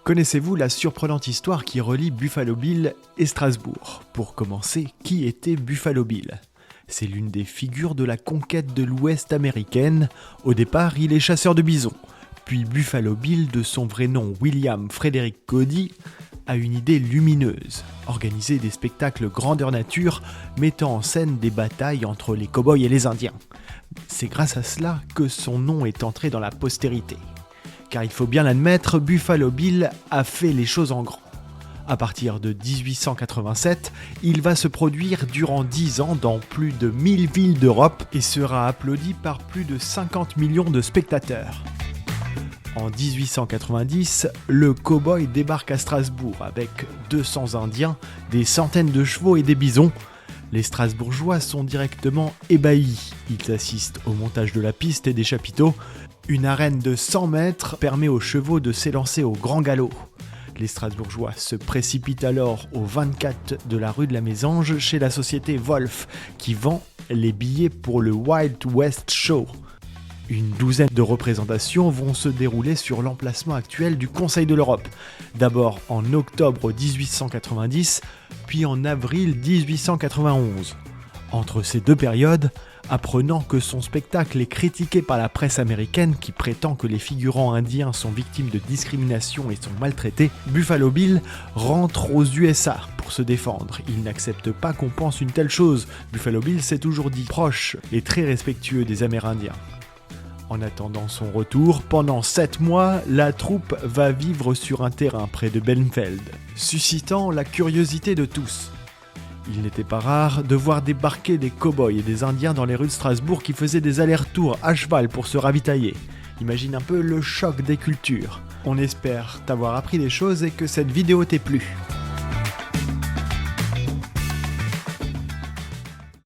Connaissez-vous la surprenante histoire qui relie Buffalo Bill et Strasbourg? Pour commencer, qui était Buffalo Bill? C'est l'une des figures de la conquête de l'Ouest américaine. Au départ, il est chasseur de bisons. Puis Buffalo Bill, de son vrai nom William Frederick Cody, a une idée lumineuse, organiser des spectacles grandeur nature mettant en scène des batailles entre les cow-boys et les Indiens. C'est grâce à cela que son nom est entré dans la postérité. Car il faut bien l'admettre, Buffalo Bill a fait les choses en grand. À partir de 1887, il va se produire durant 10 ans dans plus de 1000 villes d'Europe et sera applaudi par plus de 50 millions de spectateurs. En 1890, le cow-boy débarque à Strasbourg avec 200 Indiens, des centaines de chevaux et des bisons. Les Strasbourgeois sont directement ébahis. Ils assistent au montage de la piste et des chapiteaux. Une arène de 100 mètres permet aux chevaux de s'élancer au grand galop. Les Strasbourgeois se précipitent alors au 24 de la rue de la Mésange chez la société Wolf, qui vend les billets pour le Wild West Show. Une douzaine de représentations vont se dérouler sur l'emplacement actuel du Conseil de l'Europe, d'abord en octobre 1890, puis en avril 1891. Entre ces deux périodes, apprenant que son spectacle est critiqué par la presse américaine qui prétend que les figurants indiens sont victimes de discrimination et sont maltraités, Buffalo Bill rentre aux USA pour se défendre. Il n'accepte pas qu'on pense une telle chose. Buffalo Bill s'est toujours dit proche et très respectueux des Amérindiens. En attendant son retour, pendant 7 mois, la troupe va vivre sur un terrain près de Benfeld, suscitant la curiosité de tous. Il n'était pas rare de voir débarquer des cow-boys et des Indiens dans les rues de Strasbourg qui faisaient des allers-retours à cheval pour se ravitailler. Imagine un peu le choc des cultures. On espère t'avoir appris des choses et que cette vidéo t'ait plu.